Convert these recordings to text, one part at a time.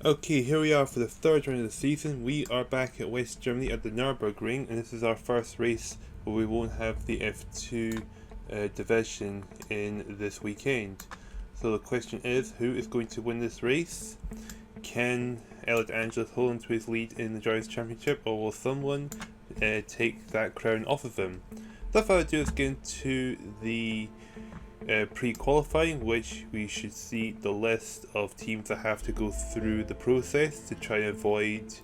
Okay, here we are for the third round of the season. We are back at West Germany at the Nürburgring, and this is our first race where we won't have the F2 division in this weekend. So the question is, who is going to win this race? Can Elio De Angelis hold on to his lead in the Drivers' Championship, or will someone take that crown off of him? Without further ado, let's get into the pre-qualifying, which we should see the list of teams that have to go through the process to try and avoid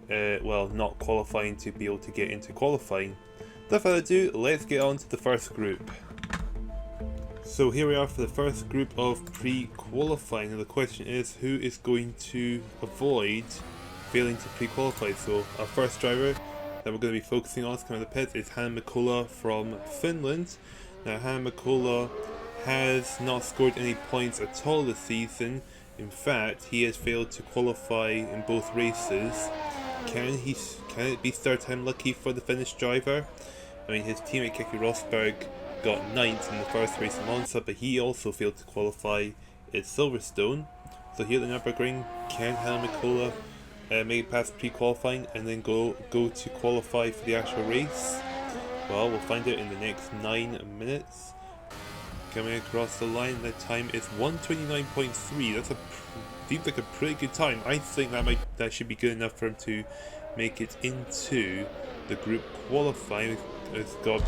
not qualifying to be able to get into qualifying. Without further ado, let's get on to the first group. So here we are for the first group of pre-qualifying, and the question is, who is going to avoid failing to pre-qualify? So our first driver that we're going to be focusing on coming out of the pits is Hannu Mikkola from Finland. Now Hannu Mikkola has not scored any points at all this season. In fact, he has failed to qualify in both races. Can it be third time lucky for the Finnish driver? I mean, his teammate Keke Rosberg got 9th in the first race in Monza, but he also failed to qualify at Silverstone. So here at the Nürburgring, can Hannu Mikkola make it past pre-qualifying and then go to qualify for the actual race? Well, we'll find out in the next 9 minutes. Coming across the line, the time is 1:29.3. That's seems like a pretty good time. I think that should be good enough for him to make it into the group qualifying. It's got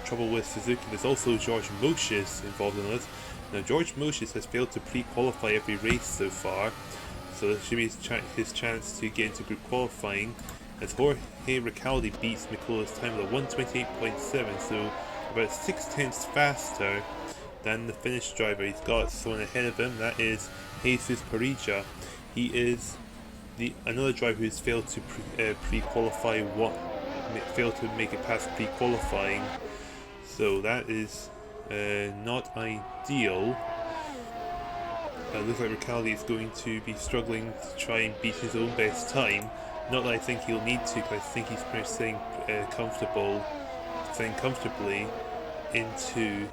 trouble with Suzuki. There's also George Moses involved in this. Now George Moses has failed to pre-qualify every race so far, so this should be his chance to get into group qualifying, as Jorge Ricciardi beats Mikkola's time at 1:28.7, so about 6/10 faster than the Finnish driver. He's got someone ahead of him, that is Jesus Parija. He is another driver who's failed to pre-qualify, failed to make it past pre-qualifying, so that is not ideal. Looks like Ricciardi is going to be struggling to try and beat his own best time. Not that I think he'll need to, because I think he's pretty staying comfortably into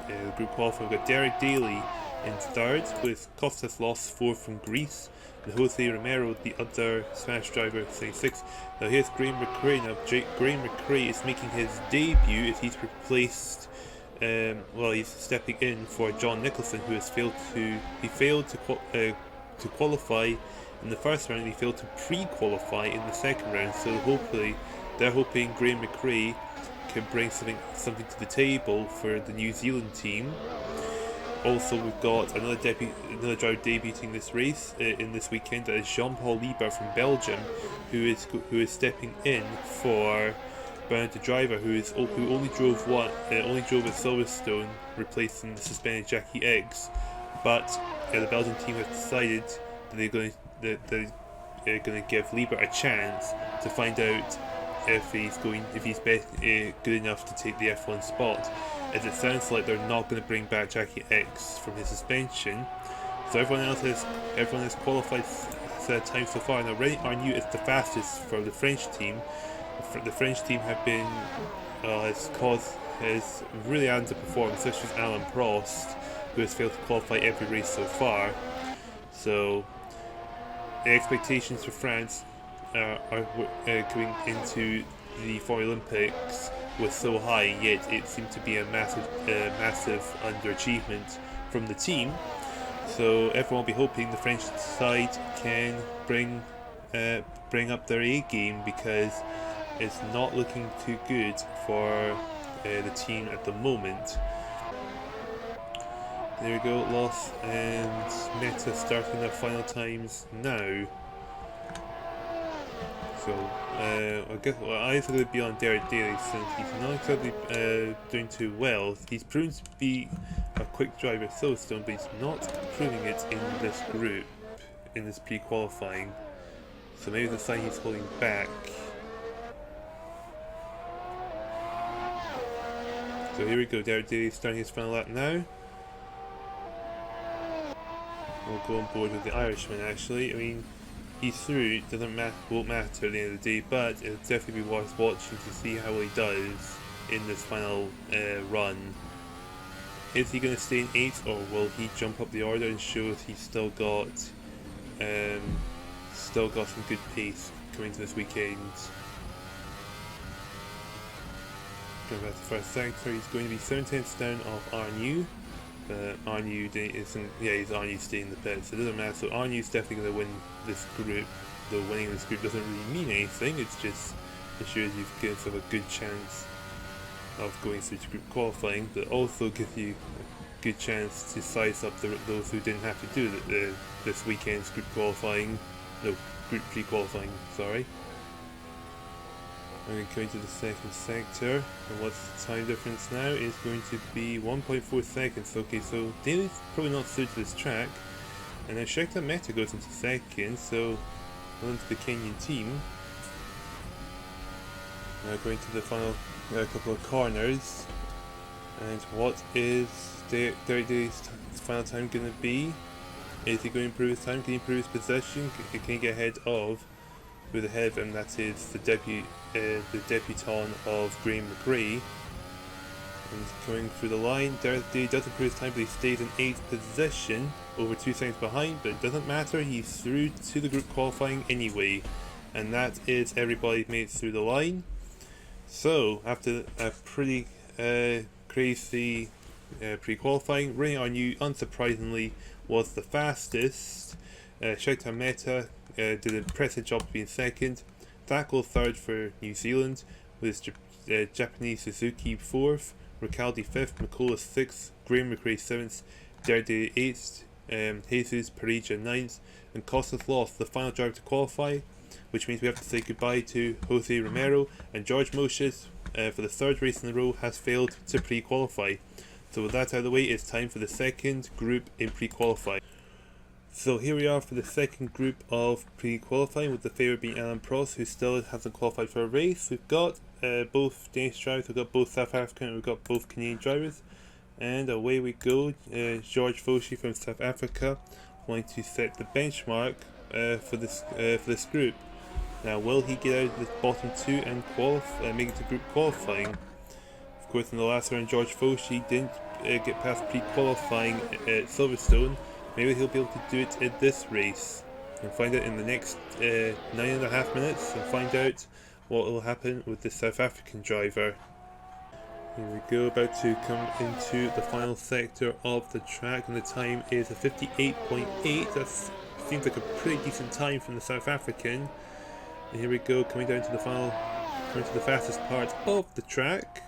the group qualifying. We've got Derek Daly in third, with Kostas Loss 4 from Greece, and Jose Romero, the other Spanish driver, saying 6th. Now here's Graham McRae. Now Graham McRae is making his debut as he's replaced. He's stepping in for John Nicholson, who has failed to qualify in the first round, and he failed to pre-qualify in the second round. So they're hoping Graham McRae can bring something to the table for the New Zealand team. Also, we've got another driver debuting this race in this weekend. That is Jean-Paul Liebert from Belgium, who is stepping in for Bernard the driver, who only drove at Silverstone, replacing the suspended Jackie Eggs. But the Belgian team have decided that they're going to give Liebert a chance to find out if he's good enough to take the F1 spot, as it sounds like they're not going to bring back Jackie X from his suspension. So everyone has qualified time so far. Now René Arnoux is the fastest for the French team. The French team have been has really underperformed, such as Alain Prost, who has failed to qualify every race so far. So the expectations for France are coming into the Formulalympics was so high, yet it seemed to be a massive underachievement from the team. So everyone will be hoping the French side can bring up their A game, because it's not looking too good for the team at the moment. There we go, Loss and Meta starting their final times now. So I guess eyes are going to be on Derek Daly, since he's not exactly doing too well. He's proven to be a quick driver at Silverstone, but he's not proving it in this group, in this pre-qualifying. So maybe it's a sign he's holding back. So here we go, Derek Daly starting his final lap now. We'll go on board with the Irishman, actually. I mean, he's through, won't matter at the end of the day, but it'll definitely be worth watching to see how he does in this final run. Is he going to stay in 8th, or will he jump up the order and show that he's still got still got some good pace coming to this weekend. Going back to the first sector, he's going to be 7/10 down off Arnew. But Arnew isn't, he's Arnew staying in the pit, so it doesn't matter. So Arnew's definitely going to win this group, though winning this group doesn't really mean anything, it's just ensures you've given yourself a good chance of going through to group qualifying, but also gives you a good chance to size up those who didn't have to do this weekend's group qualifying, no, group pre-qualifying, sorry. I'm going to the second sector, and what's the time difference now is going to be 1.4 seconds. Okay, so Daly's probably not suited to this track, and then Schechter Meta goes into second, so well into the Kenyan team. Now going to the final couple of corners, and what is Daly's final time going to be? Is he going to improve his time? Can he improve his position? Can he get ahead of? With ahead of him, that is the debutant of Graham McRae. And going through the line, Daly does improve his time, but he stays in 8th position, over 2 seconds behind, but it doesn't matter, he's through to the group qualifying anyway. And that is everybody made it through the line. So, after a pretty crazy pre-qualifying, Ray Arnew, unsurprisingly, was the fastest. Schechter Meta did an impressive job being second. Thackle third for New Zealand, with Japanese Suzuki 4th, Ricaldi 5th, McCullough 6th, Graham McRae 7th, Daly 8th, Jesus Pareja 9th, and Costas lost the final driver to qualify, which means we have to say goodbye to Jose Romero, and George Moses, for the 3rd race in a row, has failed to pre-qualify. So with that out of the way, it's time for the second group in pre-qualifying. So here we are for the second group of pre-qualifying, with the favourite being Alan Prost, who still hasn't qualified for a race. We've got both Danish drivers, we've got both South African, and we've got both Canadian drivers. And away we go, George Foshi from South Africa, wanting to set the benchmark for this group. Now, will he get out of the bottom 2 and make it to group qualifying? Of course, in the last round, George Foshi didn't get past pre-qualifying at Silverstone. Maybe he'll be able to do it in this race. We'll find out in the next 9.5 minutes and find out what will happen with the South African driver. Here we go, about to come into the final sector of the track, and the time is a 58.8. That seems like a pretty decent time from the South African. And here we go, coming to the fastest part of the track.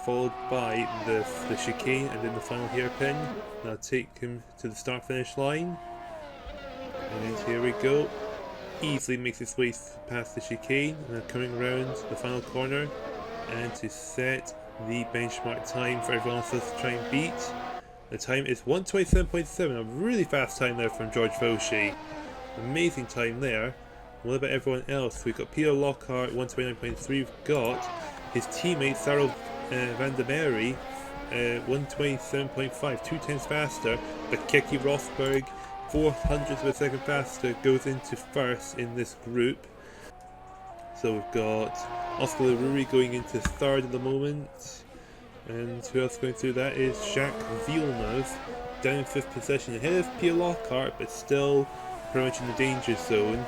Followed by the chicane and then the final hairpin. That'll take him to the start finish line. And here we go. Easily makes his way past the chicane, and then coming around the final corner, and to set the benchmark time for everyone else to try and beat. The time is 1:27.7, a really fast time there from George Foshi. Amazing time there. What about everyone else? We've got Peter Lockhart 1:29.3. We've got his teammate Sarah Van der Merwe 1:27.5, 2/10 faster, but Keke Rosberg 0.04 of a second faster goes into first in this group. So we've got Oscar Leruri going into third at the moment, and who else going through that is Jacques Villeneuve down in 5th position, ahead of Pierre Lockhart, but still pretty much in the danger zone.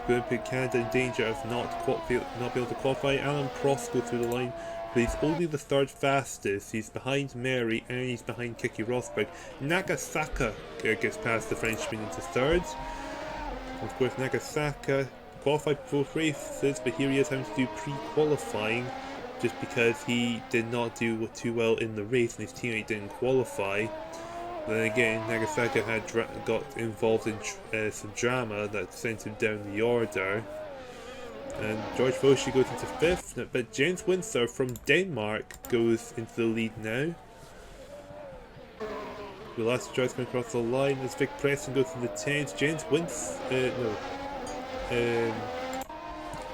Going to put Canada in danger of not be able to qualify. Alan Prost goes through the line, but he's only the 3rd fastest. He's behind Mary and he's behind Keke Rosberg. Nagasaka gets past the Frenchman into 3rd. Of course, Nagasaka qualified for both races, but here he is having to do pre-qualifying just because he did not do too well in the race and his teammate didn't qualify. Then again, Nagasaka had got involved in some drama that sent him down the order. And George Foshi goes into 5th, but James Windsor from Denmark goes into the lead now. The last drive coming across the line as Vic Preston goes into 10th.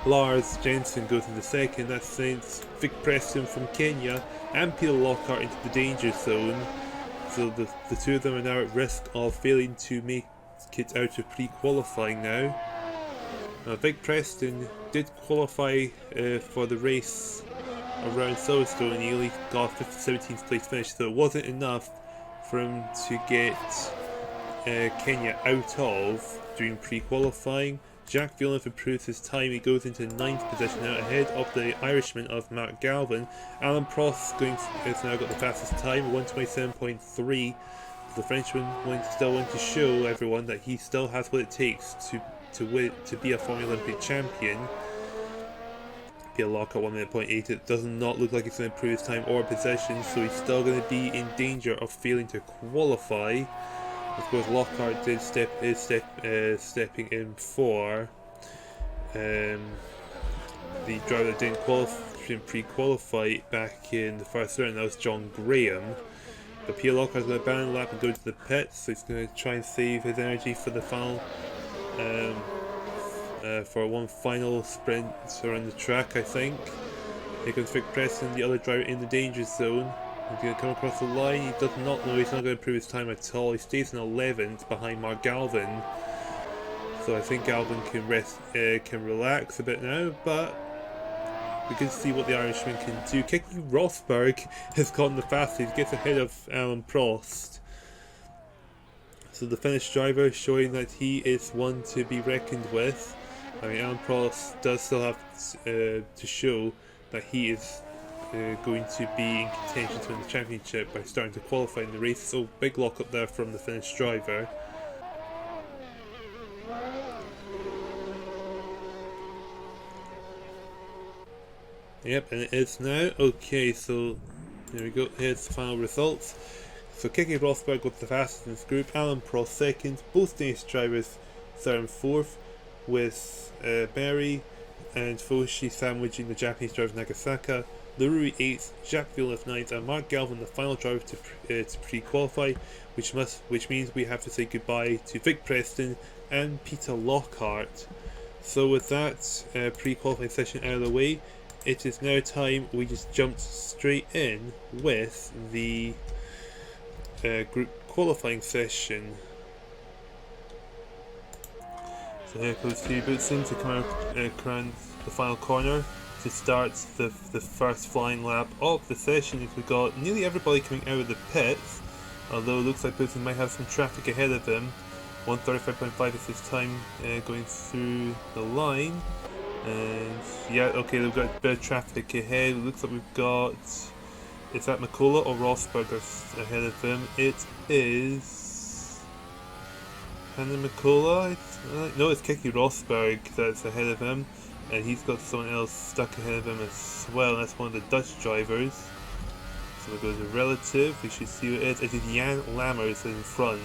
Lars Jensen goes into 2nd. That sends Vic Preston from Kenya and Peter Lockhart into the danger zone. So the two of them are now at risk of failing to make it out of pre-qualifying now. Vic Preston did qualify for the race around Silverstone, and he only got a 17th place finish, so it wasn't enough for him to get Kenya out of during pre-qualifying. Jacques Villeneuve improves his time, he goes into 9th position now, ahead of the Irishman of Mark Galvin. Alan Prost has now got the fastest time, 1:27.3. The Frenchman still wants to show everyone that he still has what it takes to be a Formulalympic champion. Pierre Lockhart 1:08. It does not look like it's going to improve his time or position, so he's still going to be in danger of failing to qualify. Of course, Lockhart is stepping in for the driver that didn't pre-qualify back in the first round. That was John Graham. But Pierre Lockhart's going to abandon the lap and go to the pits, so he's going to try and save his energy for the final, for one final sprint around the track, I think. Here comes Vic Preston, the other driver in the danger zone. He's going to come across the line. He does not know, he's not going to improve his time at all. He stays in 11th behind Mark Galvin. So I think Galvin can relax a bit now, but we can see what the Irishman can do. Keke Rosberg has gotten the fastest. He gets ahead of Alan Prost. So the Finnish driver showing that he is one to be reckoned with. I mean, Alan Prost does still have to show that he is going to be in contention to win the championship by starting to qualify in the race. So big lock up there from the Finnish driver. Yep, and it is now. Okay, so there we go. Here's the final results. So Keke Rosberg was the fastest in this group. Alan Prost second. Both Danish drivers third and fourth, with Berry and Foshi sandwiching the Japanese driver Nagasaka. Lerui 8th, Jacques Villeneuve 9th, and Mark Galvin the final driver to pre-qualify, which means we have to say goodbye to Vic Preston and Peter Lockhart. So with that pre-qualifying session out of the way, it is now time we just jumped straight in with the group qualifying session. So here goes Steve Boutsen to come out around the final corner to start the first flying lap of the session. We've got nearly everybody coming out of the pits, although it looks like Boutsen might have some traffic ahead of him. 1:35.5 is his time going through the line. And yeah, okay, we've got a bit of traffic ahead. It looks like we've got, is that Makola or Rosberg ahead of him? It is Hannah Makola. No, it's Keke Rosberg that's ahead of him, and he's got someone else stuck ahead of him as well, and that's one of the Dutch drivers. So we'll go to relative. We should see who it is. It is Jan Lammers in front.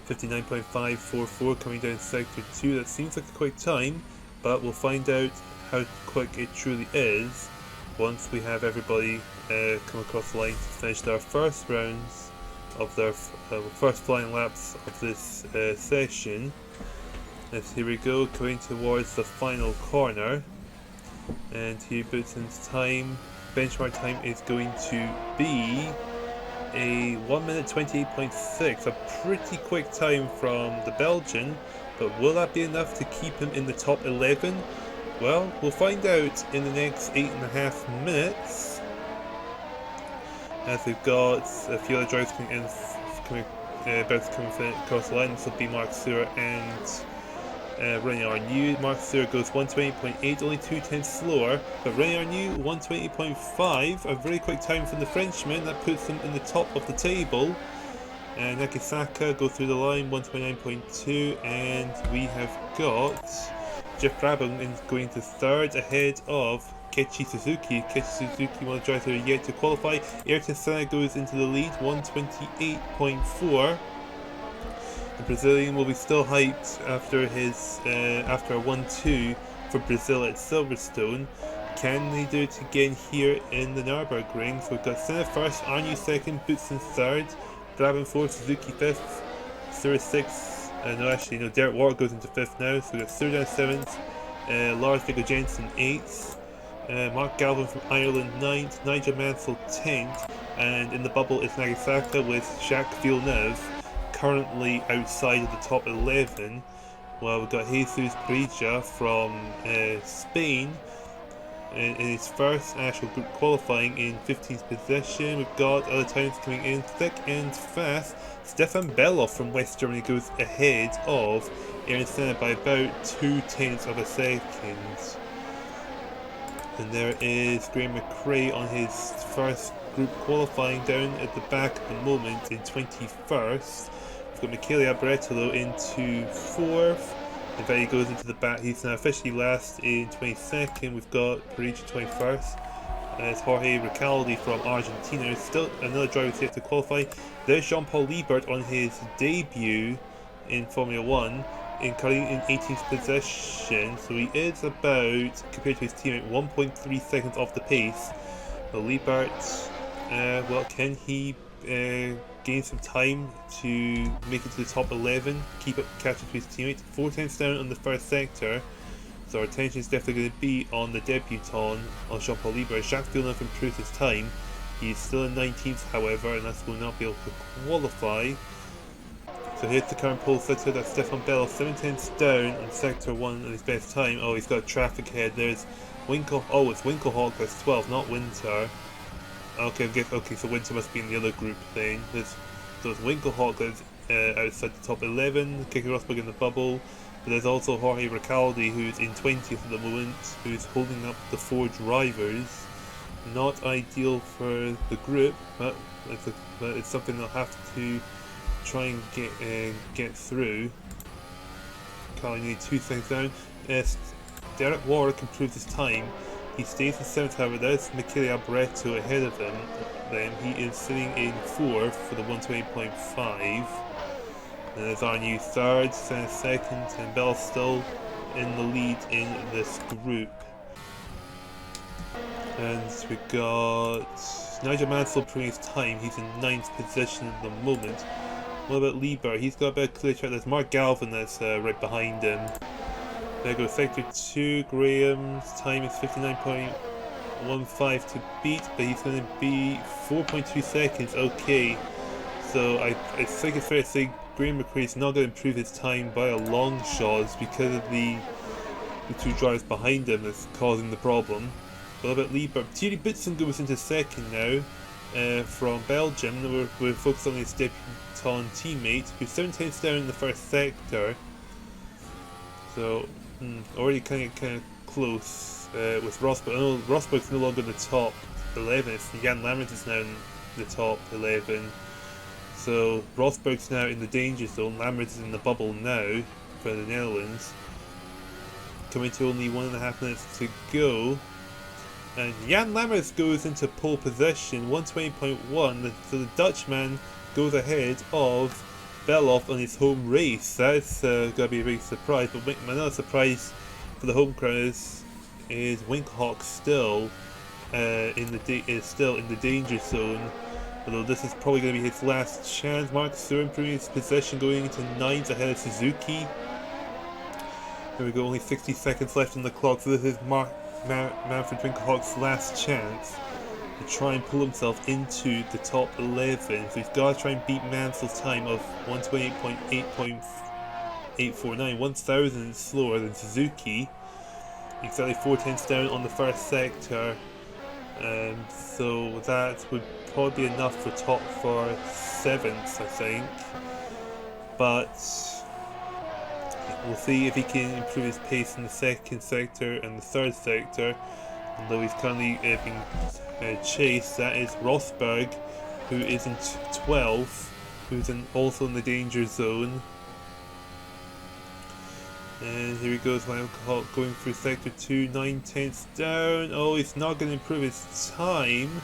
59.544 coming down sector 2. That seems like a quick time, but we'll find out how quick it truly is once we have everybody come across the line to finish their first rounds of their first flying laps of this session. Here we go, going towards the final corner, and here Boutsen's benchmark time is going to be a 1:28.6, a pretty quick time from the Belgian, but will that be enough to keep him in the top 11? Well, we'll find out in the next 8.5 minutes, as we've got a few other drivers about to come across the line. This will be Mark Suhr and René Arnoux. Mark Suhr goes 1:20.8, only 2/10 slower, but René Arnoux 1:20.5, a very quick time from the Frenchman. That puts him in the top of the table. And Nagasaka go through the line 1:29.2, and we have got Jeff Brabham going to third ahead of Keiichi Suzuki. Keiichi Suzuki, one of the drivers that are yet to qualify. Ayrton Senna goes into the lead 1:28.4. The Brazilian will be still hyped after a 1-2 for Brazil at Silverstone. Can they do it again here in the Nürburgring? So we've got Senna first, Arnoux second, Boutsen third, Brabham fourth, Suzuki fifth, Suhr sixth. Derek Ward goes into fifth now. So we've got Suhr down seventh, Lars Viggo Jensen eighth, Mark Galvin from Ireland 9th, Nigel Mansell 10th, and in the bubble is Nagasaka with Jacques Villeneuve currently outside of the top 11. Well, we've got Jesus Parilla from Spain in his first actual group qualifying in 15th position. We've got other times coming in thick and fast. Stefan Bellof from West Germany goes ahead of Ayrton Senna by about 0.2 of a second. And there is Graham McRae on his first group qualifying down at the back at the moment in 21st. We've got Michele Alboreto into 4th. And then he goes into the back. He's now officially last in 22nd. We've got Parigi 21st. It's Jorge Recalde from Argentina. Still another driver yet to qualify. There's Jean-Paul Liebert on his debut in Formula 1. Currently in 18th position, so he is about, compared to his teammate, 1.3 seconds off the pace. But Liebert, well, can he gain some time to make it to the top 11, catch up to his teammate? 4 tenths down on the first sector, so our attention is definitely going to be on the debutant, on Jean-Paul Liebert. Jacques Villeneuve improved his time. He's still in 19th, however, and that's will not be able to qualify. So here's the current pole sitter, that's Stefan Bellof, 7 tenths down on sector 1 on his best time. Oh, he's got traffic ahead. There's oh, it's Winkelhock, that's 12, not Winter. Okay, so Winter must be in the other group then. So it's Winkelhock that's outside the top 11, Keke Rosberg in the bubble. But there's also Jorge Recalde, who's in 20th at the moment, who's holding up the 4 drivers. Not ideal for the group, but it's something they'll have to try and get through. Carly need 2 things down. Derek Warwick improves his time. He stays in 7th, however. There's Michele Alboreto ahead of him. Then he is sitting in 4th for the 128.5. And there's Arnew 3rd, Senna 2nd, and Bell still in the lead in this group. And we got Nigel Mansell improving his time. He's in 9th position at the moment. What about Liebert? He's got a bit of clear track. There's Mark Galvin that's right behind him. There goes sector 2. Graham's time is 59.15 to beat, but he's going to be 4.2 seconds. Okay, so I think it's fair to say Graham McRae is not going to improve his time by a long shot. It's because of the 2 drivers behind him that's causing the problem. What about Liebert? Thierry Boutsen goes into 2nd now. From Belgium. We're focused on his debutant teammate, who's 7 tenths down in the first sector. So already kind of close with Rosberg. Oh, Rosberg's no longer in the top 11. It's Jan Lammers is now in the top 11. So Rosberg's now in the danger zone. Lammers is in the bubble now for the Netherlands. Coming to only 1.5 minutes to go. And Jan Lammers goes into pole position, 120.1, so the Dutchman goes ahead of Bellof on his home race. That's going to be a big surprise, but another surprise for the home crowd is Winkelhock still in the danger zone, although this is probably going to be his last chance. Mark Suhr improving his position, going into 9th ahead of Suzuki. There we go, only 60 seconds left on the clock, so this is Manfred Winkelhock's last chance to try and pull himself into the top 11. So he's got to try and beat Mansell's time of 128.849, 1,000 slower than Suzuki. Exactly 4 tenths down on the first sector, and so that would probably be enough for 7th, I think. But we'll see if he can improve his pace in the 2nd sector and the 3rd sector. Although he's currently being chased, that is Rosberg, who is in 12th, who's also in the danger zone. And here he goes, Winkelhock going through sector 2, 9 tenths down. Oh, he's not going to improve his time.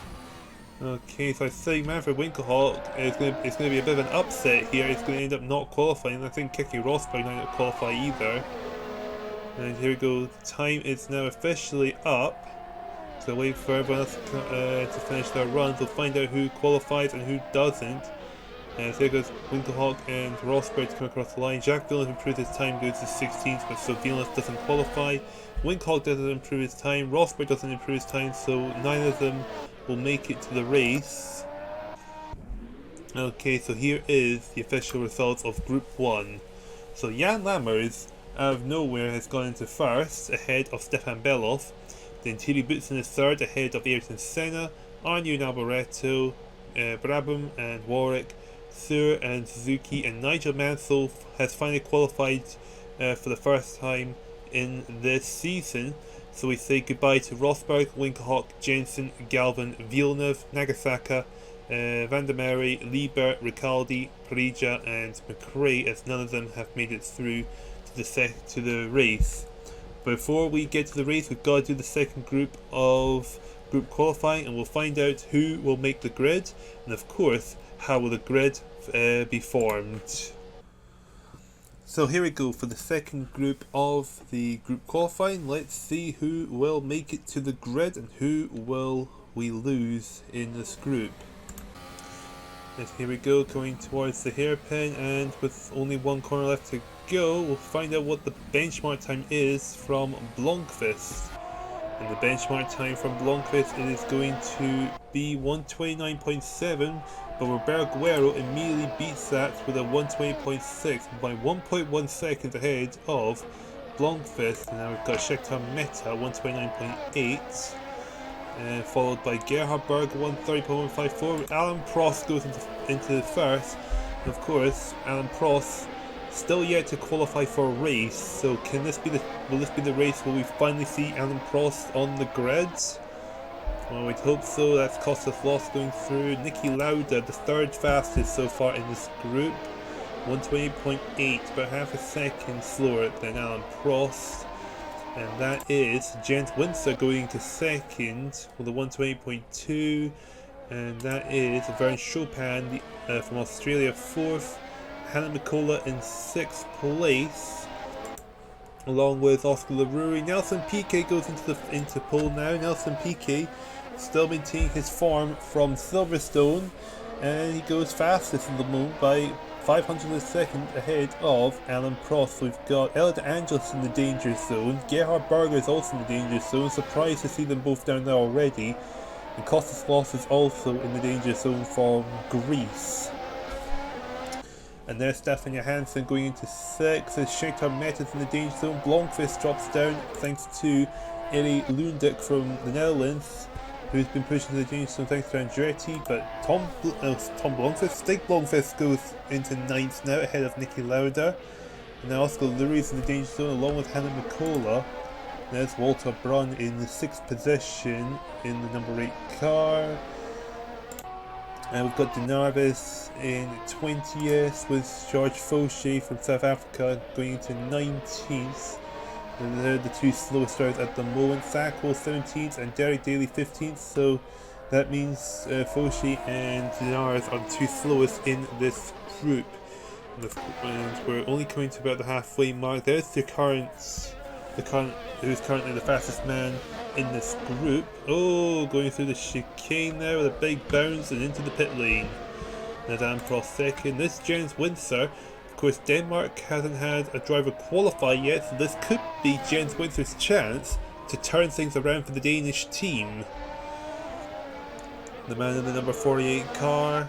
Okay, so I think Manfred Winkelhock is going to be a bit of an upset here. He's going to end up not qualifying. I think Keke Rosberg might not qualify either. And here we go. Time is now officially up. So wait for everyone else to finish their runs. We'll find out who qualifies and who doesn't. And so here goes Winkelhock and Rosberg to come across the line. Jacques Villeneuve improves his time, goes to 16th, but so Villeneuve doesn't qualify. Winkelhock doesn't improve his time. Rosberg doesn't improve his time, so neither of them will make it to the race. Okay, so here is the official results of Group 1. So Jan Lammers, out of nowhere, has gone into 1st, ahead of Stefan Bellof. Then Thierry Boutsen is 3rd, ahead of Ayrton Senna, Arnew and Alboreto, Brabham and Warwick. Sear and Suzuki, and Nigel Mansell has finally qualified for the first time in this season. So we say goodbye to Rosberg, Winkelhock, Jensen, Galvin, Villeneuve, Nagasaka, Van der Merwe, Liebert, Ricciardi, Parija and McRae, as none of them have made it through to the race. Before we get to the race, we've got to do the second group of group qualifying, and we'll find out who will make the grid, and of course how will the grid be formed. So here we go for the second group of the group qualifying. Let's see who will make it to the grid and who will we lose in this group. And here we go, going towards the hairpin, and with only one corner left to go, we'll find out what the benchmark time is from Blomqvist. And the benchmark time from Blomqvist is going to be 129.7, but Roberto Guerrero immediately beats that with a 120.6 by 1.1 seconds ahead of Blomqvist. And now we've got Scheckter Meta 129.8. Followed by Gerhard Berger 130.154. Alan Prost goes into the first, and of course Alan Prost still yet to qualify for a race. So will this be the race where we finally see Alan Prost on the grid? Well, we'd hope so. That's Kostas Loss going through. Niki Lauda, the third fastest so far in this group, 128.8, about half a second slower than Alan Prost. And that is Jens Windsor going to second with a 128.2, and that is Vern Chopin from Australia fourth, Hannah Mikola in sixth place, along with Oscar Leroux. Nelson Piquet goes into pole now. Nelson Piquet still maintaining his form from Silverstone, and he goes fastest in the moment by 500 of a second ahead of Alan Prost. We've got Elio De Angelis in the danger zone. Gerhard Berger is also in the danger zone. Surprised to see them both down there already. And Kostas Loss is also in the danger zone from Greece. And there's Stefan Johansson going into sixth. As Scheckter Meta's in the danger zone. Blomqvist drops down thanks to Eli Lundek from the Netherlands, who's been pushed into the danger zone thanks to Andretti, but Tom Blomqvist, Stig Blomqvist goes into ninth now ahead of Niki Lauda. And now Oscar Leroux is in the danger zone along with Hannah Mikola. There's Walter Brunn in the sixth position in the number 8 car. And we've got De Narvis in 20th with George Fauché from South Africa going into 19th. And they're the two slowest drivers at the moment. Sacco 17th and Derek Daly 15th, so that means Fauché and Dinars are the two slowest in this group. And we're only coming to about the halfway mark. There's who's currently the fastest man in this group. Oh, going through the chicane there with a big bounce and into the pit lane. Now Dan Prost second. This is Jens Windsor. Of course, Denmark hasn't had a driver qualify yet, so this could be Jens Windsor's chance to turn things around for the Danish team. The man in the number 48 car.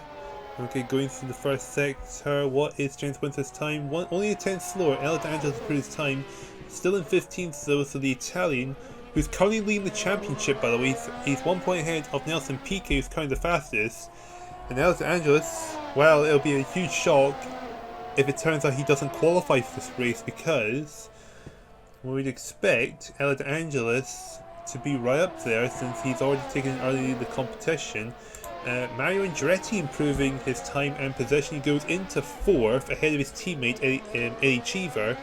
Okay, going through the first sector. What is Jens Windsor's time? Only a 10th slower. Elio De Angelis put his time. Still in 15th though, so the Italian, who's currently leading the championship by the way, he's 1 point ahead of Nelson Piquet, who's currently the fastest. And Elio De Angelis, well, it'll be a huge shock if it turns out he doesn't qualify for this race, because we'd expect Elio De Angelis to be right up there since he's already taken early the competition. Mario Andretti improving his time and position. He goes into fourth ahead of his teammate Eddie Cheever.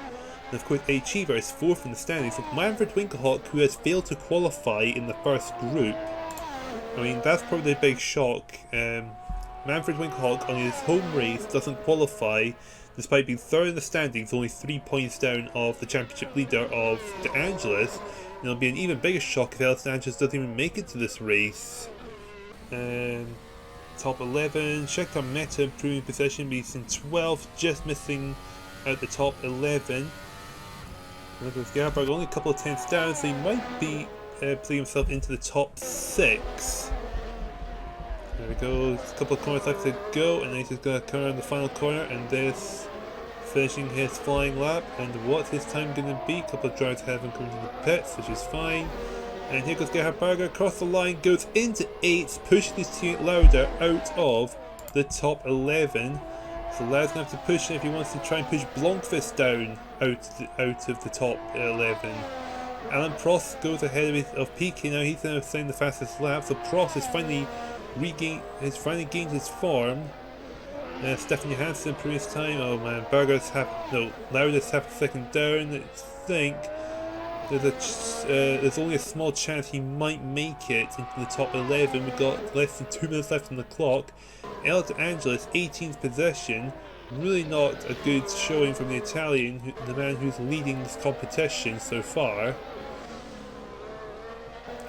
And of course Eddie Cheever is fourth in the standings with Manfred Winkelhock, who has failed to qualify in the first group. I mean, that's probably a big shock. Manfred Winkelhock on his home race doesn't qualify despite being third in the standings, only 3 points down of the championship leader of De Angelis. And it'll be an even bigger shock if Elio De Angelis doesn't even make it to this race. Top 11, Scheckter Meta improving position, but he's in 12th, just missing out the top 11. And with Gerberg only a couple of tenths down, so he might be putting himself into the top 6. There we go, a couple of corners left to go, and then he's just going to come around the final corner, and there's finishing his flying lap. And what's his time going to be? A couple of drivers haven't come to the pits, which is fine. And here goes Gerhard Berger across the line, goes into 8th, pushing his teammate Lauda out of the top 11. So Lauda's going to have to push it if he wants to try and push Blomqvist down out of the top 11. Alan Prost goes ahead of Piquet now. He's now saying the fastest lap. So Prost has finally gained his form. Stefan Johansson previous time. Oh man, Lauda's half a second down. I think there's only a small chance he might make it into the top 11. We've got less than 2 minutes left on the clock. Elio De Angelis, 18th position. Really not a good showing from the Italian, the man who's leading this competition so far.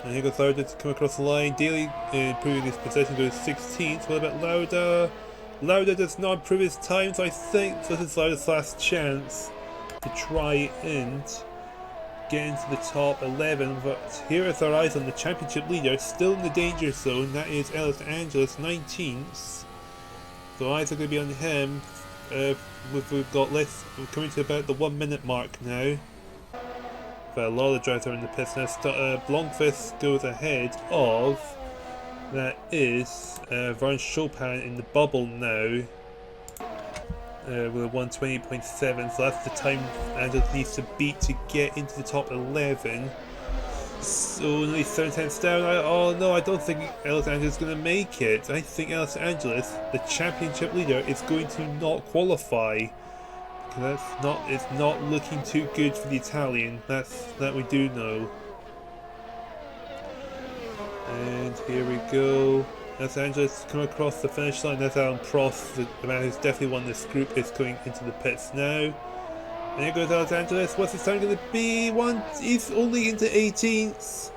And here goes Lauda to come across the line. Daly improving his position, goes 16th. What about Lauda? Lauda does not improve his time, so I think this is Lauda's last chance to try and get into the top 11. But here is our eyes on the championship leader, still in the danger zone. That is Elio De Angelis, 19th. So eyes are going to be on him. We're coming to about the 1 minute mark now. But a lot of the drivers are in the pits now. Blomqvist goes ahead of, that is Vern Chopin in the bubble now. With a 1:28.7, so that's the time Angelis needs to beat to get into the top 11. So only 7 tenths down. Oh no, I don't think Elio De Angelis is going to make it. I think Elio De Angelis, the championship leader, is going to not qualify. Because it's not looking too good for the Italian. That we do know. And here we go. As Angelis come across the finish line, that's Alan Prost, the man who's definitely won this group, is going into the pits now. And here goes Elio De Angelis. What's his time going to be? He's only into 18th.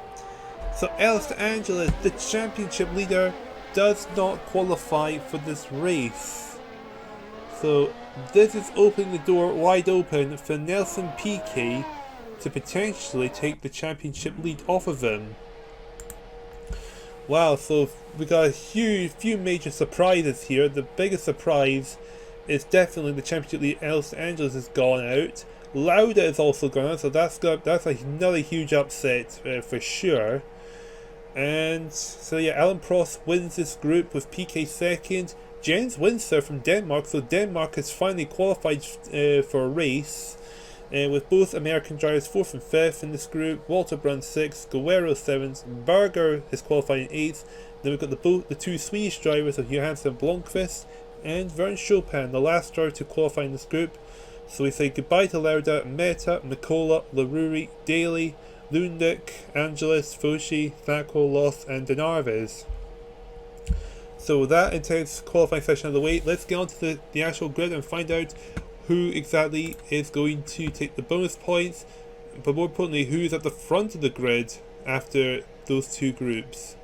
So Elio De Angelis, the championship leader, does not qualify for this race. So this is opening the door wide open for Nelson Piquet to potentially take the championship lead off of him. Wow, so we got a few major surprises here. The biggest surprise is definitely the championship lead. Elio De Angelis has gone out. Lauda is also gone out, so that's another huge upset for sure. And so yeah, Alan Prost wins this group with Piquet second. Jens Windsor from Denmark, so Denmark has finally qualified for a race. With both American drivers 4th and 5th in this group. Walter Brun 6th, Guerrero 7th, Berger is qualifying 8th. Then we've got the two Swedish drivers of Johansson and Blomqvist, and Vern Chopin, the last driver to qualify in this group. So we say goodbye to Lauda, Meta, Nicola, Laruri, Daly, Lundek, Angelis, Foshi, Thako, Loss, and Denarves. So with that intense qualifying session out of the way, let's get on to the actual grid and find out who exactly is going to take the bonus points, but more importantly, who's at the front of the grid after those two groups.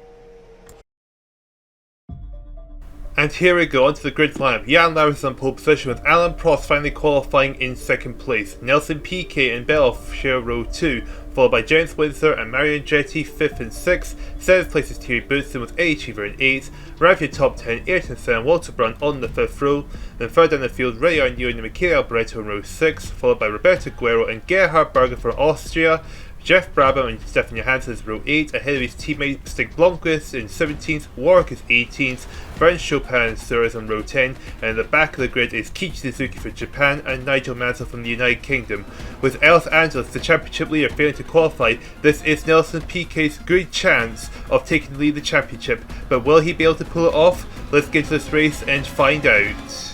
And here we go, onto the grid lineup. Jan Laurens on pole position, with Alan Prost finally qualifying in second place. Nelson Piquet and Bellof share row 2, followed by Jens Windsor and Mario Andretti 5th and 6th. 7th place is Thierry Boutsen with A Achiever in 8th. Arriving top 10, Ayrton Senna and Walter Brun on the 5th row. Then further down the field, Ray Arneau and Michele Alboreto in row 6, followed by Roberto Guerrero and Gerhard Berger for Austria. Jeff Brabham and Stefan Johansson is row 8, ahead of his teammate Stig Blomqvist in 17th, Warwick is 18th, Vern Chopin and Sur is on row 10, and at the back of the grid is Kiichi Suzuki for Japan and Nigel Mansell from the United Kingdom. With Elio De Angelis, the championship leader, failing to qualify, this is Nelson Piquet's good chance of taking the lead of the championship, but will he be able to pull it off? Let's get to this race and find out.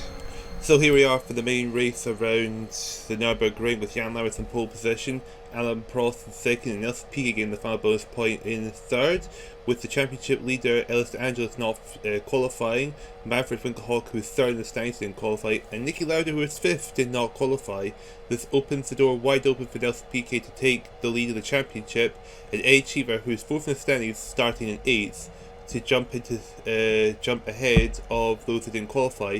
So here we are for the main race around the Nürburgring, with Jan Laurens in pole position, Alan Prost in second, and Nelson Piquet getting the final bonus point in third, with the championship leader Elio De Angelis not qualifying, Manfred Winkelhock, who's third in the standings, didn't qualify, and Niki Lauda, who is fifth, did not qualify. This opens the door wide open for Nelson Piquet to take the lead of the championship, and A Achiever, who's fourth in the standings, starting in 8th, to jump ahead of those who didn't qualify.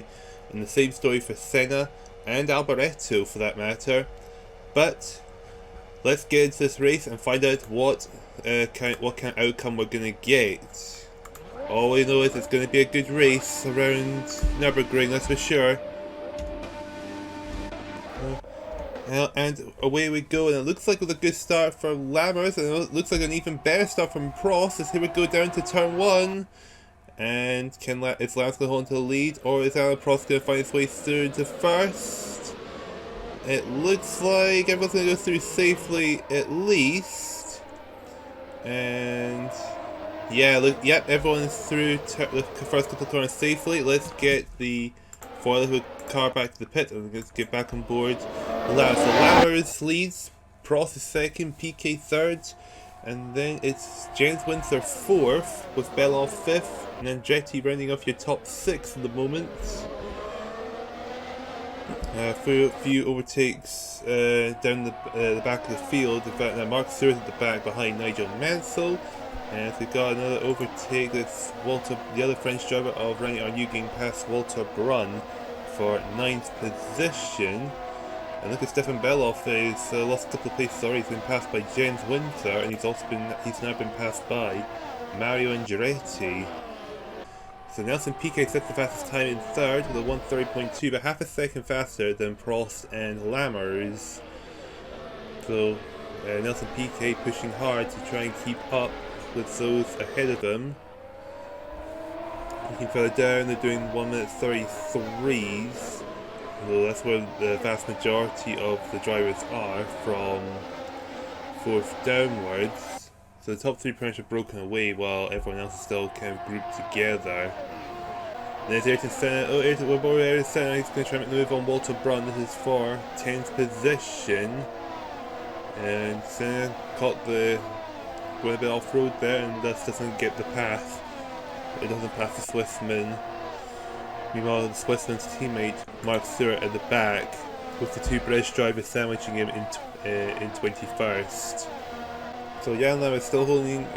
And the same story for Senna and Alboreto for that matter. But let's get into this race and find out what kind of outcome we're going to get. All we know is it's going to be a good race around Nürburgring, that's for sure. And away we go, and it looks like with a good start from Lammers, and it looks like an even better start from Prost, as here we go down to turn 1. And is Lance going to hold onto the lead, or is Alain Prost going to find his way through to first? It looks like everyone's going to go through safely at least. And yeah, look, yep, everyone's through the first couple of corners safely. Let's get the Formulalympic car back to the pit and let's get back on board. So Lammers leads, Prost is second, Piquet third, and then it's James Windsor fourth with Belloff fifth, and then Andretti rounding off your top six at the moment. A few overtakes down the back of the field. In fact, now Mark Stewart at the back behind Nigel Mansell. And we got another overtake. That's Walter, the other French driver of Rani Arnoux, getting past Walter Brun for 9th position. And look at Stefan Belloff. He's lost a couple of places already. He's been passed by James Windsor, and he's now been passed by Mario Andretti. So Nelson Piquet sets the fastest time in third with a 1:30.2, but half a second faster than Prost and Lammers. So Nelson Piquet pushing hard to try and keep up with those ahead of him. Looking further down, they're doing 1:33s. So that's where the vast majority of the drivers are, from fourth downwards. So the top three pretty much are broken away while everyone else is still kind of grouped together. And there's Ayrton Senna. Oh, Ayrton Senna, he's going to try and make the move on Walter Brun. This is for 10th position. And Senna caught going a bit off-road there and thus doesn't get the pass. It doesn't pass the Swissman. Meanwhile, the Swissman's teammate Mark Stewart at the back, with the two British drivers sandwiching him in 21st. So Jan Lam is still holding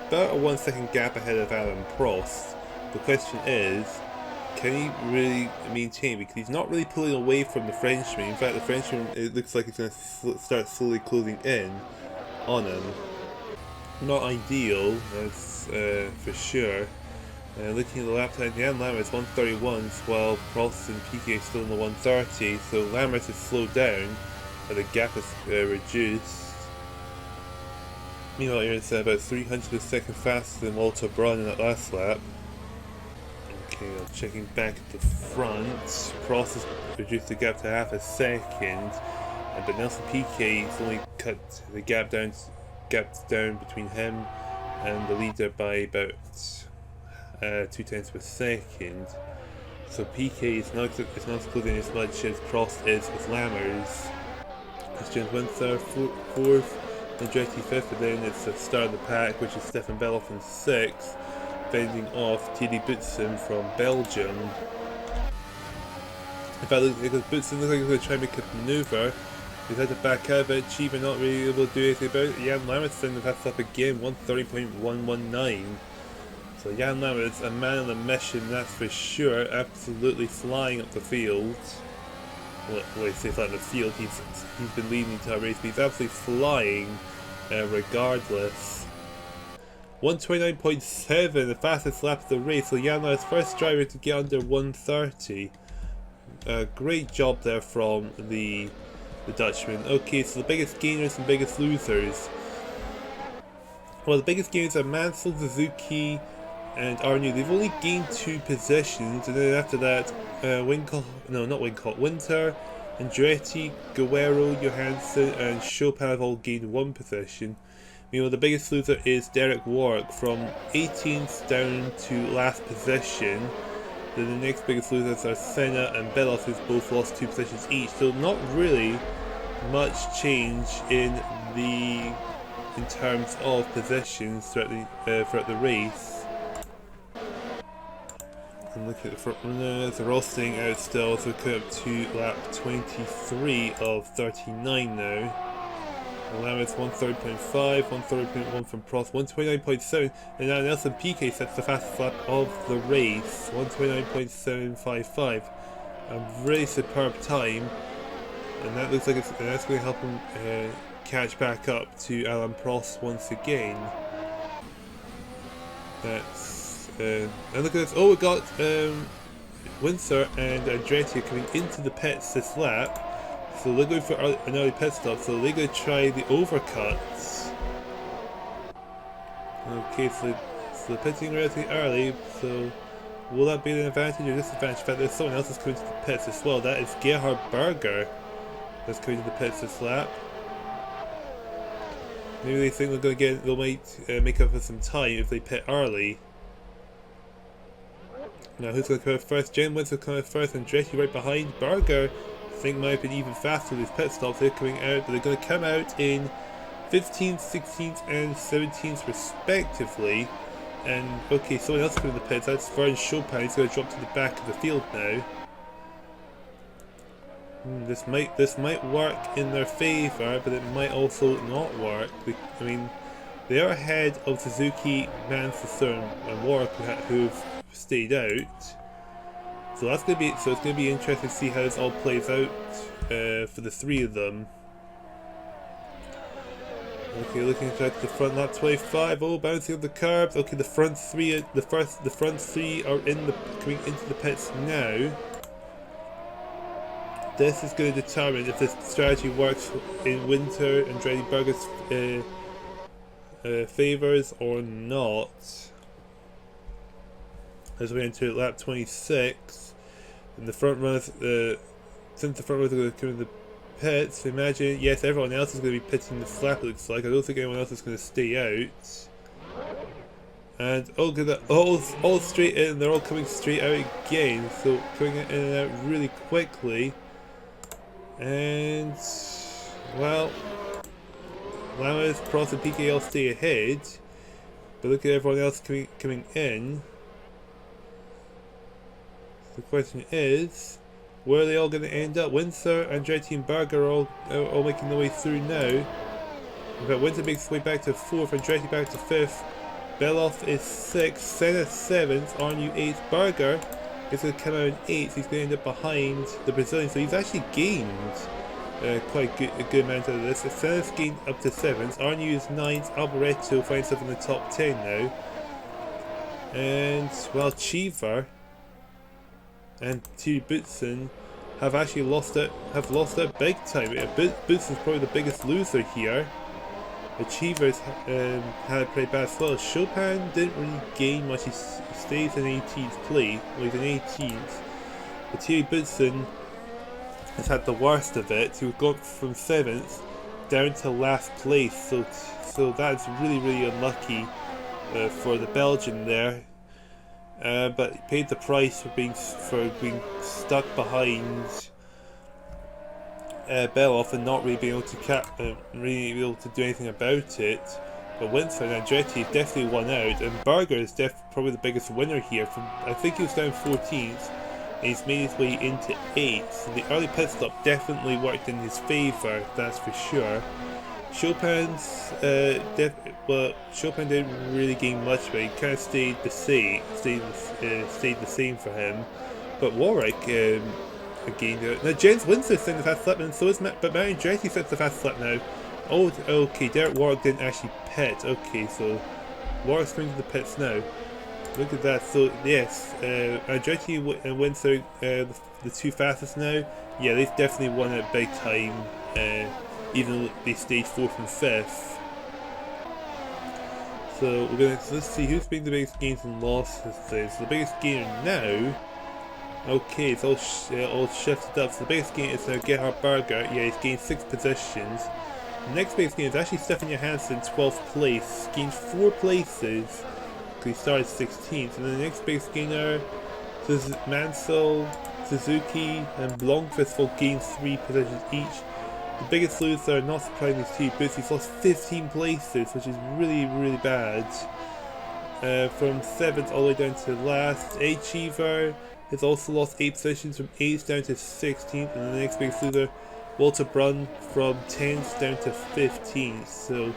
about a 1 second gap ahead of Alain Prost. The question is, can he really maintain? Because he's not really pulling away from the Frenchman. In fact, the Frenchman, it looks like he's going to start slowly closing in on him. Not ideal, that's for sure. Looking at the lap time, Jan Lammers 1:31, while Prost and Piquet still in the 1:30. So Lammers has slowed down, but the gap is reduced. Meanwhile, it's about 300 of a second faster than Walter Brun in that last lap. Okay, checking back at the front. Prost has reduced the gap to half a second, but Nelson Piquet has only cut the gap down between him and the leader by about 0.2 per second. So Piquet is not closing as much as Prost is with Lammers. It's James Windsor fourth, Andretti fifth, and then it's the start of the pack, which is Stefan Belloff in sixth, fending off Thierry Boutsen from Belgium. In fact, because Boutsen looks like he's going to try and make a manoeuvre. He's had to back out of it, Chiba not really able to do anything about it. Jan Lammers sending the fastest up again, 1:30.119. So Jan Lammers, a man on a mission, that's for sure, absolutely flying up the field. Well, I say flying up the field, he's been leading the entire race, but he's absolutely flying regardless. 1:29.7, the fastest lap of the race, so Jan Lammers first driver to get under 1:30. Great job there from the Dutchman. Okay, so the biggest gainers and biggest losers. Well, the biggest gainers are Mansell, Suzuki, and Arnoux. They've only gained 2 positions, and then after that, Winter, Andretti, Guerrero, Johansson, and Chopin have all gained 1 position. Meanwhile, the biggest loser is Derek Warwick, from 18th down to last position. Then the next biggest losers are Senna and Belloff, who've both lost 2 positions each. So not really much change in terms of positions throughout the race. And look at the front runners, they're all staying out still, so we're coming up to lap 23 of 39 now. Lammers 1:30.5, 1:30.1 from Prost, 1:29.7, and now Nelson Piquet sets the fastest lap of the race, 1:29.755. A really superb time, and that looks like that's going to help him catch back up to Alain Prost once again. That's and look at this. Oh, we got Windsor and Andretti coming into the pits this lap. So they're going for an early pit stop, so they're going to try the overcuts. Okay, so So they're pitting relatively early, so will that be an advantage or disadvantage? In fact, there's someone else that's coming to the pits as well. That is Gerhard Berger that's coming to the pits this lap. Maybe they think they might make up for some time if they pit early. Now who's going to come out first? Jen Winslow coming out first, and Andretti right behind. Berger, I think, might have been even faster with his pit stops. They're coming out, but they're going to come out in 15th, 16th and 17th respectively. And okay, someone else coming to the pits. That's Vern Chopin. He's going to drop to the back of the field now. This might work in their favour, but it might also not work. I mean, they are ahead of Suzuki, Manfred and Warwick, who've stayed out. So it's going to be interesting to see how this all plays out for the three of them. Okay, looking at the front lap 25. Oh, bouncing up the curbs. Okay, the front three are coming into the pits now. This is going to determine if this strategy works in Winter and Andretti Berger's favours or not. As we enter lap 26, and the front runners, since the front runners are going to come in the pits, imagine, yes, everyone else is going to be pitting this lap, it looks like. I don't think anyone else is going to stay out. And oh, good, all straight in, they're all coming straight out again, so coming in and out really quickly. And, well, Lamas, Cross and Piquet all stay ahead, but look at everyone else coming in. The question is, where are they all going to end up? Windsor, Andretti and Berger are all making their way through now. In fact, Windsor makes his way back to 4th, Andretti back to 5th, Beloff is 6th, Senna 7th, Arnu 8th, Berger is going to come out in 8th, he's going to end up behind the Brazilian, so he's actually gained quite a good amount out of this. Senna's gained up to 7th, Arnu is 9th, Alboreto finds himself in the top 10 now. And, well, Cheever and Thierry Boutsen have actually lost it big time. Boutsen's probably the biggest loser here. Achievers had it pretty bad as well. Chopin didn't really gain much, he stays in 18th place, well, he's in 18th. But Thierry Boutsen has had the worst of it. He got from 7th down to last place, so that's really unlucky for the Belgian there. But he paid the price for being stuck behind Beloff and not really being able to do anything about it. But Windsor and Andretti definitely won out, and Berger is probably the biggest winner here. I think he was down 14th, and he's made his way into 8th. So the early pit stop definitely worked in his favour, that's for sure. Chopin didn't really gain much, but he kind of stayed the same for him. But Warwick gained it. Now Jens Windsor sent the fast lap, and so is but Mario Andretti sets the fast lap now. Oh, okay, Derek Warwick didn't actually pit. Okay, so Warwick's coming to the pits now. Look at that. So yes, Andretti and Windsor, the two fastest now. Yeah, they've definitely won it big time. Even though they stayed 4th and 5th. So let's see who's been the biggest gains and losses there. So the biggest gainer now, okay, it's all shifted up. So the biggest gainer is now Gerhard Berger. Yeah, he's gained 6 positions. The next biggest gainer is actually Stefan Johansson, 12th place. Gained 4 places because he started 16th. And then the next biggest gainer is Mansell, Suzuki, and Blomqvist will gain 3 positions each. The biggest loser, not surprisingly, is Thierry Boutsen. He's lost 15 places, which is really bad. From 7th all the way down to last. Cheever has also lost 8 positions from 8th down to 16th, and the next biggest loser, Walter Brunn, from 10th down to 15th. So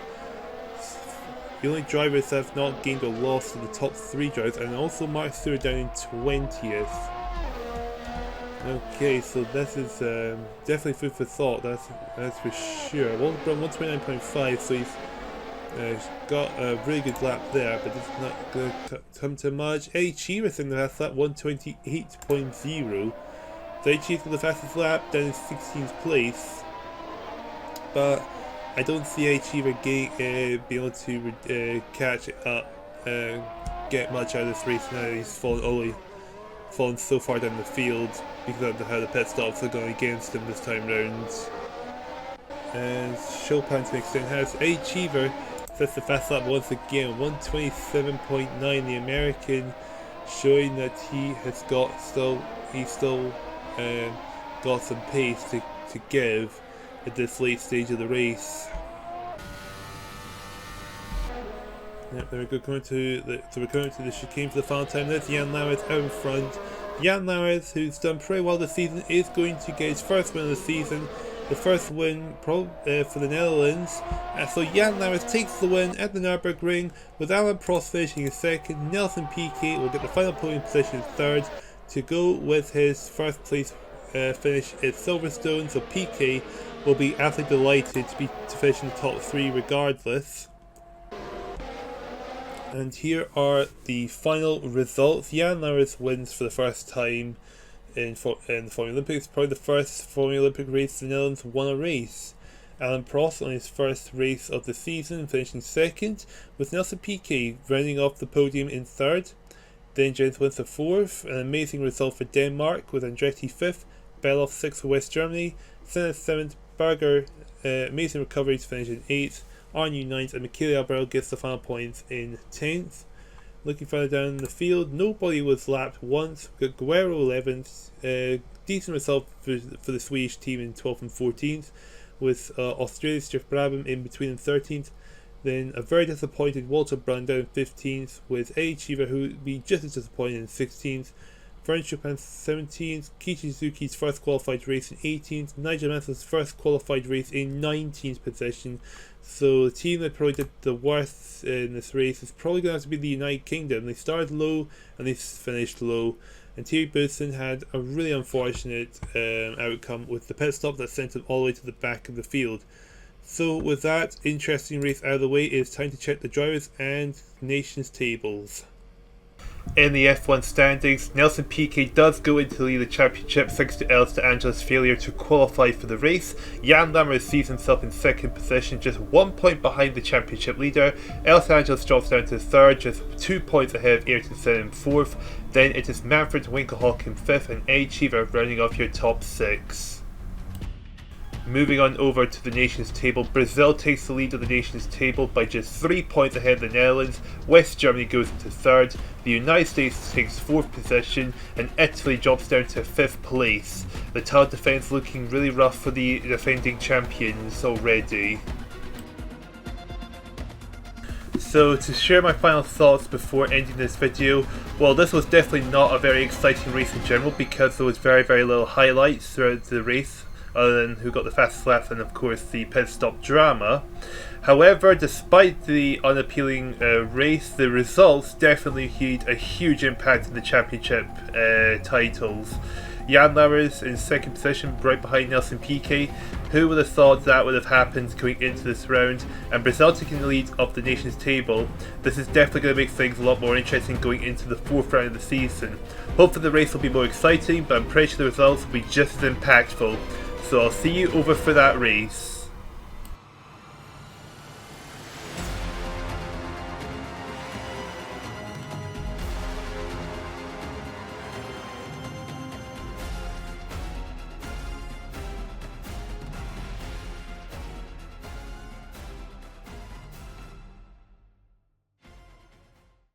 the only drivers that have not gained or lost are the top 3 drivers, and also Mark Stewart down in 20th. Okay, so this is definitely food for thought, that's for sure. Walter Brunn 129.5, so he's got a really good lap there, but it's not going to come to much. Eddie Cheever's in the fast lap, 128.0. So Eddie Cheever's got the fastest lap, down in 16th place. But I don't see Eddie Cheever being able to catch it up get much out of this race now. He's fallen so far down the field because of how the pit stops are going against him this time round. And Chopin to extend has a Cheever sets the fast lap once again, 127.9. The American showing that he has got still got some pace to give at this late stage of the race. Yep, there we go. We're coming to the chicane for the final time. There's Jan Lammers out in front. Jan Lammers, who's done pretty well this season, is going to get his first win of the season. The first win for the Netherlands. So Jan Lammers takes the win at the Nürburgring, with Alain Prost finishing in second. Nelson Piquet will get the final podium position in third to go with his first place finish at Silverstone. So Piquet will be absolutely delighted to finish in the top three regardless. And here are the final results. Jan Lammers wins for the first time in the Formulalympics. Probably the first Formulalympic race the Netherlands won a race. Alain Prost on his first race of the season, finishing second, with Nelson Piquet rounding off the podium in third. Then Jens wins the fourth, an amazing result for Denmark, with Andretti fifth, Beloff sixth for West Germany, Senna seventh, Berger amazing recovery to finish in eighth, Arnoux ninth, and Michele Alboreto gets the final points in 10th. Looking further down the field, nobody was lapped once. We've got Guerrero 11th, decent result for the Swedish team in 12th and 14th, with Australia's Jeff Brabham in between in 13th. Then a very disappointed Walter Brun down in 15th, with A. Chiva, who would be just as disappointed in 16th. French Chopin 17th, Kiichi Suzuki's first qualified race in 18th, Nigel Mansell's first qualified race in 19th position. So the team that probably did the worst in this race is probably going to have to be the United Kingdom. They started low and they finished low. And Thierry Boutsen had a really unfortunate outcome with the pit stop that sent him all the way to the back of the field. So with that interesting race out of the way, it's time to check the drivers and nations tables. In the F1 standings, Nelson Piquet does go into the lead of the championship thanks to Elio De Angelis' failure to qualify for the race. Jan Lammers sees himself in second position, just 1 point behind the championship leader. Elio De Angelis drops down to third, just 2 points ahead of Ayrton Senna in fourth. Then it is Manfred Winkelhock in fifth and A. Chiva rounding off your top six. Moving on over to the nations table, Brazil takes the lead of the nations table by just 3 points ahead of the Netherlands. West Germany goes into third, the United States takes fourth position, and Italy drops down to fifth place. The tower defence looking really rough for the defending champions already. So to share my final thoughts before ending this video, well, this was definitely not a very exciting race in general because there was very little highlights throughout the race, other than who got the fastest laps and of course the pit stop drama. However, despite the unappealing race, the results definitely had a huge impact on the championship titles. Jan Lammers in second position, right behind Nelson Piquet. Who would have thought that would have happened going into this round? And Brazil taking the lead of the nations table. This is definitely going to make things a lot more interesting going into the fourth round of the season. Hopefully the race will be more exciting, but I'm pretty sure the results will be just as impactful. So I'll see you over for that race.